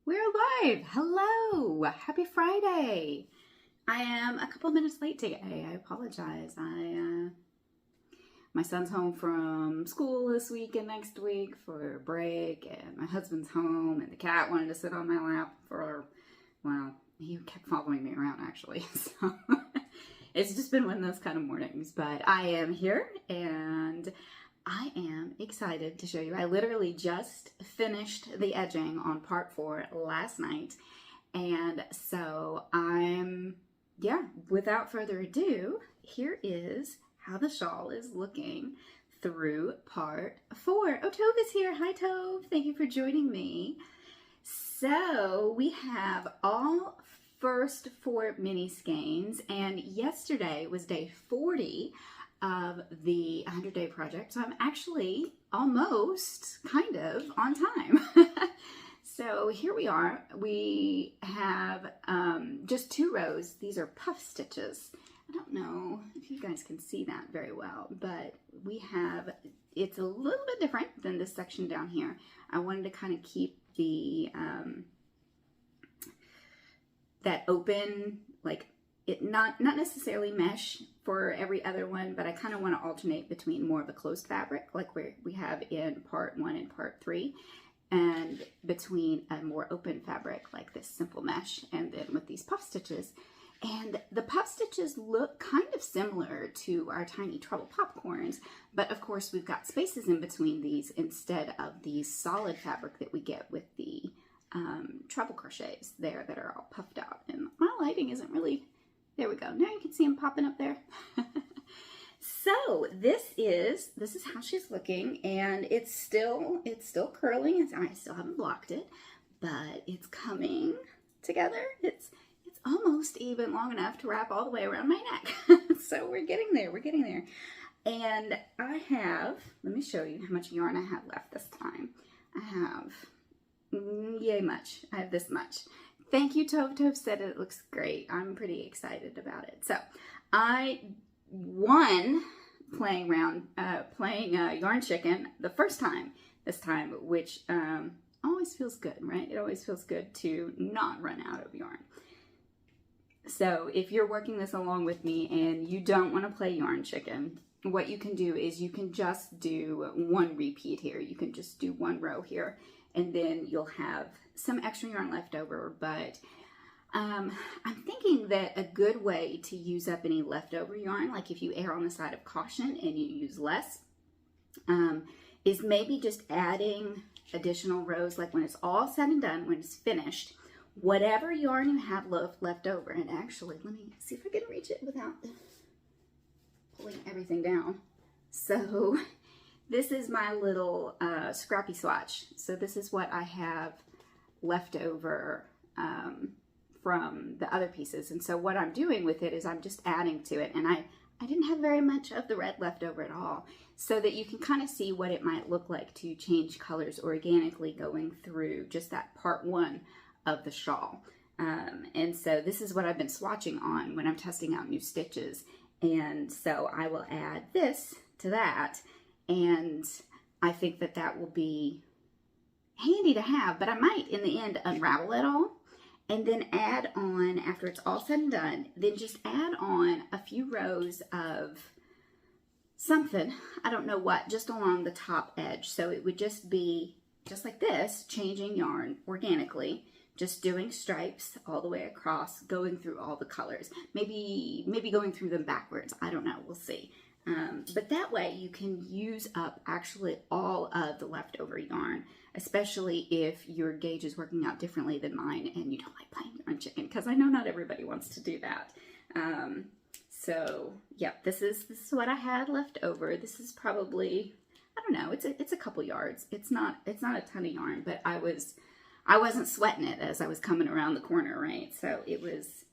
We're live. Hello. Happy Friday. I am a couple minutes late today. I apologize. My son's home from school this week and next week for a break, and my husband's home, and the cat wanted to sit on my lap well, he kept following me around actually. So it's just been one of those kind of mornings, but I am here and I am excited to show you. I literally just finished the edging on part 4 last night. And so without further ado, here is how the shawl is looking through part 4. Oh, Tove is here. Hi, Tove. Thank you for joining me. So we have all first 4 mini skeins, and yesterday was day 40 of the 100-day project, so I'm actually almost kind of on time. So here we are. We have just 2 rows. These are puff stitches. I don't know if you guys can see that very well, but it's a little bit different than this section down here. I wanted to kind of keep the that open, like it not necessarily mesh for every other one, but I kind of want to alternate between more of a closed fabric like we have in part 1 and part 3, and between a more open fabric like this simple mesh, and then with these puff stitches. And the puff stitches look kind of similar to our tiny treble popcorns, but of course we've got spaces in between these instead of the solid fabric that we get with the treble crochets there that are all puffed out. And my lighting isn't really, there we go. Now you can see them popping up there. So this is how she's looking, and it's still curling. I still haven't blocked it, but it's coming together. It's almost even long enough to wrap all the way around my neck. So we're getting there. And I have, let me show you how much yarn I have left this time. I have yay much. I have this much. Thank you, Tove. Tove said it looks great. I'm pretty excited about it. So I won playing yarn chicken the first time this time, which always feels good, right? It always feels good to not run out of yarn. So if you're working this along with me and you don't want to play yarn chicken, what you can do is you can just do 1 repeat here. You can just do 1 row here, and then you'll have some extra yarn left over. But I'm thinking that a good way to use up any leftover yarn, like if you err on the side of caution and you use less, is maybe just adding additional rows, like when it's all said and done, when it's finished, whatever yarn you have left over. And actually, let me see if I can reach it without pulling everything down. So this is my little scrappy swatch. So this is what I have left over from the other pieces. And so what I'm doing with it is I'm just adding to it. And I didn't have very much of the red left over at all, so that you can kind of see what it might look like to change colors organically going through just that part 1 of the shawl. And so this is what I've been swatching on when I'm testing out new stitches. And so I will add this to that, and I think that that will be handy to have, but I might in the end unravel it all and then add on, after it's all said and done, then just add on a few rows of something, I don't know what, just along the top edge. So it would just be just like this, changing yarn organically, just doing stripes all the way across, going through all the colors, maybe going through them backwards. I don't know, we'll see. But that way you can use up actually all of the leftover yarn, especially if your gauge is working out differently than mine and you don't like playing yarn chicken, because I know not everybody wants to do that. So yeah, this is what I had left over. This is probably, I don't know, it's a couple yards. It's not a ton of yarn, but I wasn't sweating it as I was coming around the corner, right? So it was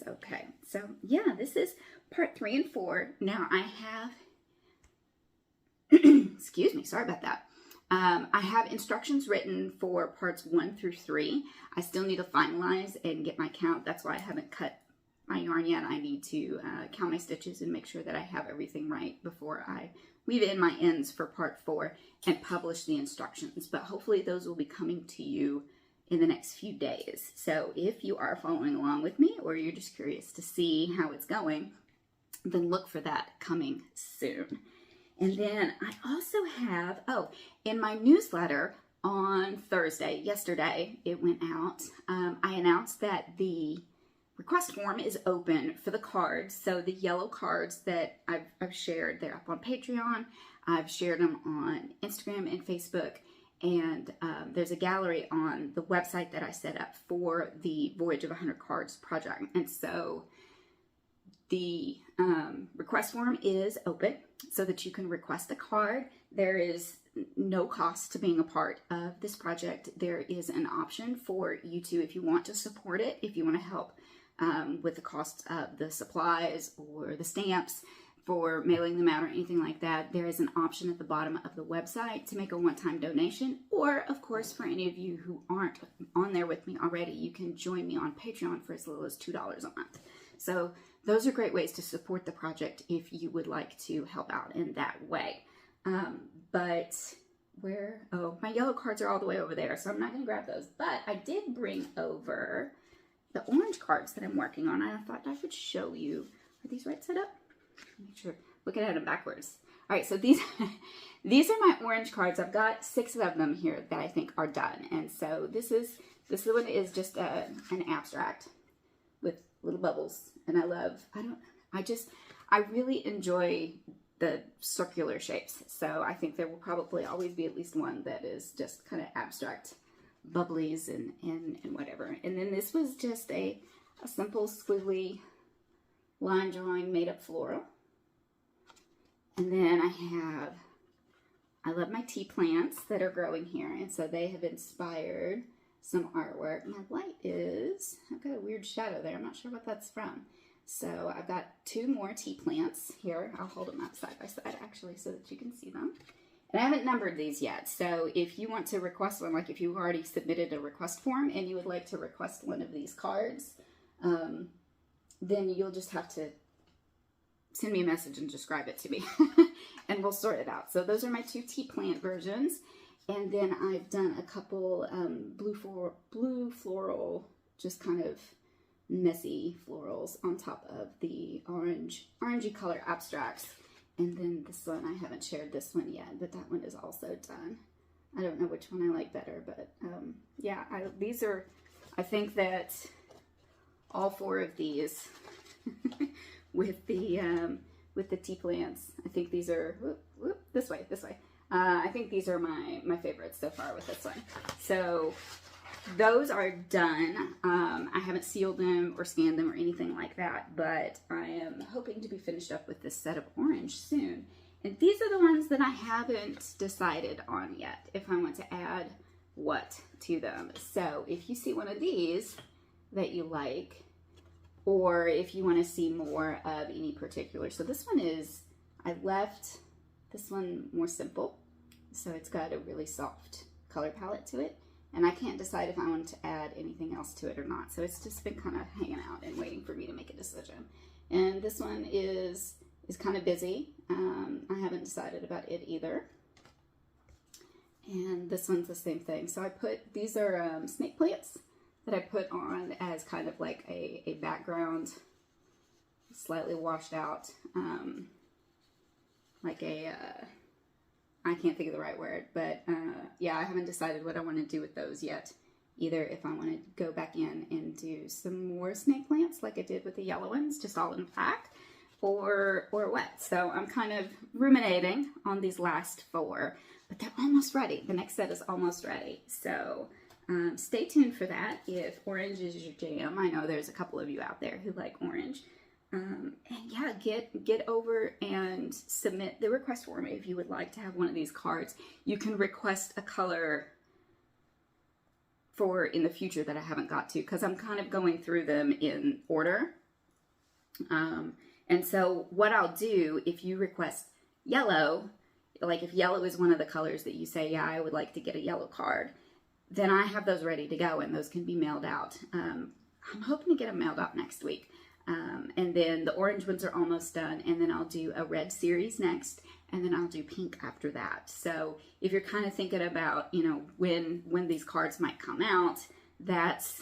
okay. So yeah, this is part 3 and 4. Now I have, excuse me, sorry about that. I have instructions written for parts 1 through 3. I still need to finalize and get my count. That's why I haven't cut my yarn yet. I need to count my stitches and make sure that I have everything right before I weave in my ends for part 4 and publish the instructions. But hopefully those will be coming to you in the next few days. So if you are following along with me, or you're just curious to see how it's going, then look for that coming soon. And then I also have, in my newsletter on Thursday, yesterday, it went out. I announced that the request form is open for the cards. So the yellow cards that I've shared, they're up on Patreon. I've shared them on Instagram and Facebook. And there's a gallery on the website that I set up for the Voyage of 100 Cards project. And so the request form is open so that you can request a card. There is no cost to being a part of this project. There is an option for you to, if you want to support it, if you want to help with the cost of the supplies or the stamps for mailing them out or anything like that, there is an option at the bottom of the website to make a one-time donation. Or, of course, for any of you who aren't on there with me already, you can join me on Patreon for as little as $2 a month. So those are great ways to support the project if you would like to help out in that way. But my yellow cards are all the way over there, so I'm not going to grab those. But I did bring over the orange cards that I'm working on. I thought I would show you. Are these right side up? Make sure. Looking at them backwards. All right, so these are my orange cards. I've got 6 of them here that I think are done. And so this one is just an abstract with little bubbles. And I really enjoy the circular shapes. So I think there will probably always be at least one that is just kind of abstract bubblies and whatever. And then this was just a simple squiggly line drawing made up floral. And then I love my tea plants that are growing here. And so they have inspired some artwork. My light I've got a weird shadow there. I'm not sure what that's from. So I've got 2 more tea plants here. I'll hold them up side by side actually so that you can see them. And I haven't numbered these yet. So if you want to request one, like if you've already submitted a request form and you would like to request one of these cards, then you'll just have to send me a message and describe it to me and we'll sort it out. So those are my 2 tea plant versions. And then I've done a couple blue floral, just kind of messy florals on top of the orangey color abstracts. And then this one, I haven't shared this one yet, but that one is also done. I don't know which one I like better, but yeah, I think that all 4 of these with the tea plants, I think these are, this way. I think these are my favorites so far with this one. So those are done. I haven't sealed them or scanned them or anything like that, but I am hoping to be finished up with this set of orange soon. And these are the ones that I haven't decided on yet, if I want to add what to them. So if you see one of these that you like, or if you want to see more of any particular. So this one I left this one more simple. So it's got a really soft color palette to it. And I can't decide if I want to add anything else to it or not. So it's just been kind of hanging out and waiting for me to make a decision. And this one is kind of busy. I haven't decided about it either. And this one's the same thing. So these are snake plants that I put on as kind of like a background, slightly washed out, like I can't think of the right word, but yeah, I haven't decided what I want to do with those yet. Either if I want to go back in and do some more snake plants like I did with the yellow ones, just all in black, or what. So I'm kind of ruminating on these last 4, but they're almost ready. The next set is almost ready. So stay tuned for that if orange is your jam. I know there's a couple of you out there who like orange. And yeah, get over and submit the request form if you would like to have one of these cards. You can request a color for in the future that I haven't got to, because I'm kind of going through them in order. And so what I'll do, if you request yellow, like if yellow is one of the colors that you say, yeah, I would like to get a yellow card, then I have those ready to go and those can be mailed out. I'm hoping to get them mailed out next week. And then the orange ones are almost done, and then I'll do a red series next, and then I'll do pink after that. So if you're kind of thinking about, you know, when these cards might come out, that's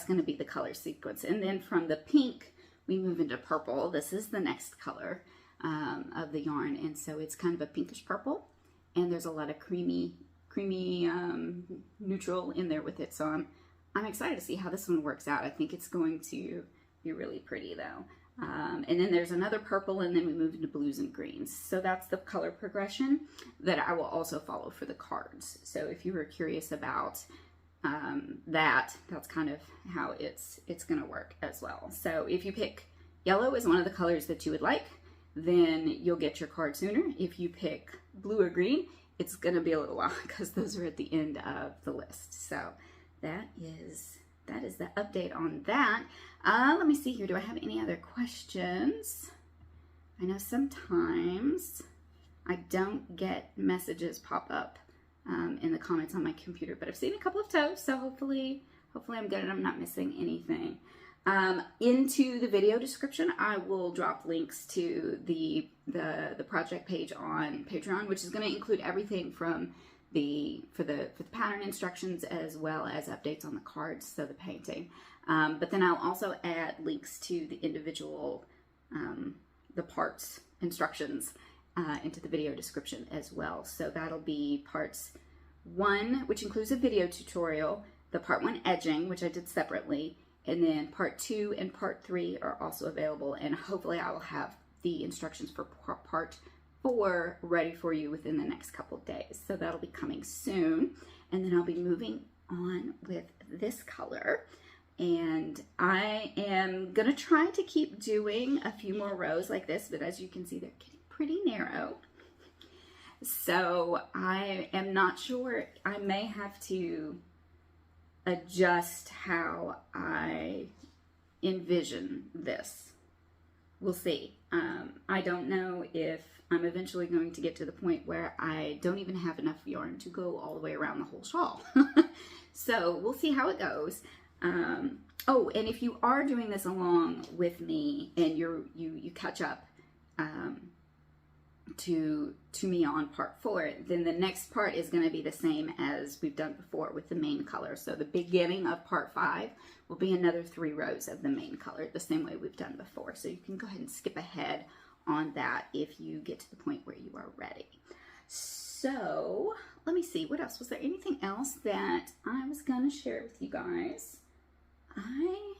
going to be the color sequence. And then from the pink, we move into purple. This is the next color of the yarn, and so it's kind of a pinkish purple, and there's a lot of creamy neutral in there with it. So I'm excited to see how this one works out. I think it's going to be really pretty though. And then there's another purple, and then we move into blues and greens. So that's the color progression that I will also follow for the cards. So if you were curious about that's kind of how it's going to work as well. So if you pick yellow as one of the colors that you would like, then you'll get your card sooner. If you pick blue or green, it's going to be a little while because those are at the end of the list. So that is the update on that. Let me see here. Do I have any other questions? I know sometimes I don't get messages pop up in the comments on my computer, but I've seen a couple of toes, so hopefully I'm good and I'm not missing anything. Into the video description, I will drop links to the project page on Patreon, which is going to include everything from for the pattern instructions as well as updates on the cards, so the painting. But then I'll also add links to the individual the parts instructions into the video description as well. So that'll be parts 1, which includes a video tutorial, the part 1 edging, which I did separately, and then part 2 and part 3 are also available, and hopefully I will have the instructions for part 4 ready for you within the next couple of days. So that'll be coming soon. And then I'll be moving on with this color. And I am going to try to keep doing a few more rows like this, but as you can see, they're getting pretty narrow. So I am not sure. I may have to adjust how I envision this. We'll see. I don't know if I'm eventually going to get to the point where I don't even have enough yarn to go all the way around the whole shawl. So we'll see how it goes. Oh, and if you are doing this along with me and you catch up to me on part 4, then the next part is going to be the same as we've done before with the main color. So the beginning of part 5 will be another 3 rows of the main color, the same way we've done before. So you can go ahead and skip ahead on that if you get to the point where you are ready. So let me see, what else? Was there anything else that I was going to share with you guys? I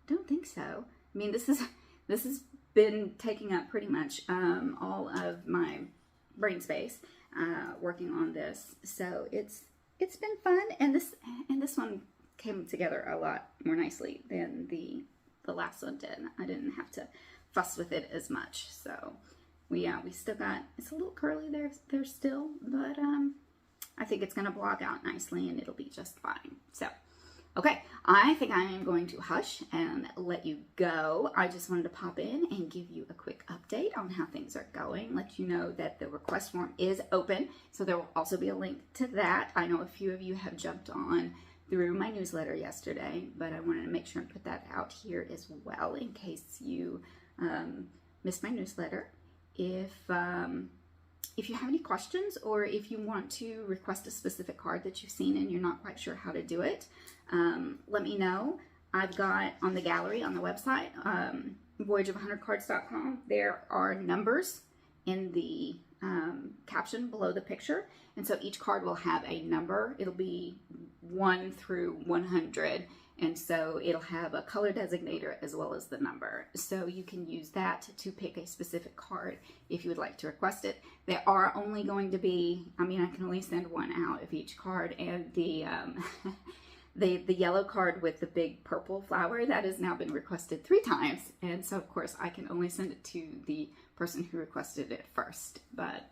don't think so. I mean, this has been taking up pretty much all of my brain space working on this. So it's been fun, and this one came together a lot more nicely than the last one did. I didn't have to fuss with it as much. So we still got, it's a little curly there still, but I think it's gonna blog out nicely and it'll be just fine. So okay, I think I am going to hush and let you go. I just wanted to pop in and give you a quick update on how things are going, let you know that the request form is open, so there will also be a link to that. I know a few of you have jumped on through my newsletter yesterday, but I wanted to make sure and put that out here as well in case you missed my newsletter. If you have any questions, or if you want to request a specific card that you've seen and you're not quite sure how to do it, let me know. I've got on the gallery on the website, voyageof100cards.com, there are numbers in the caption below the picture, and so each card will have a number. It'll be 1 through 100, and so it'll have a color designator as well as the number. So you can use that to pick a specific card if you would like to request it. There are only going to be, I mean, I can only send 1 out of each card, and the the yellow card with the big purple flower, that has now been requested 3 times, and so of course I can only send it to the person who requested it first. But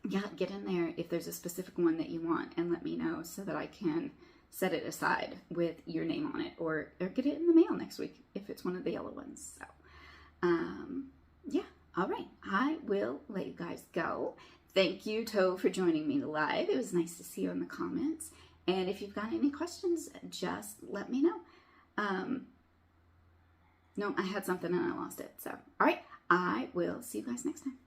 yeah, get in there if there's a specific one that you want and let me know so that I can set it aside with your name on it, or get it in the mail next week if it's one of the yellow ones. So yeah, all right, I will let you guys go. Thank you, Toe, for joining me live. It was nice to see you in the comments, and if you've got any questions, just let me know. No, I had something and I lost it. So all right, I will see you guys next time.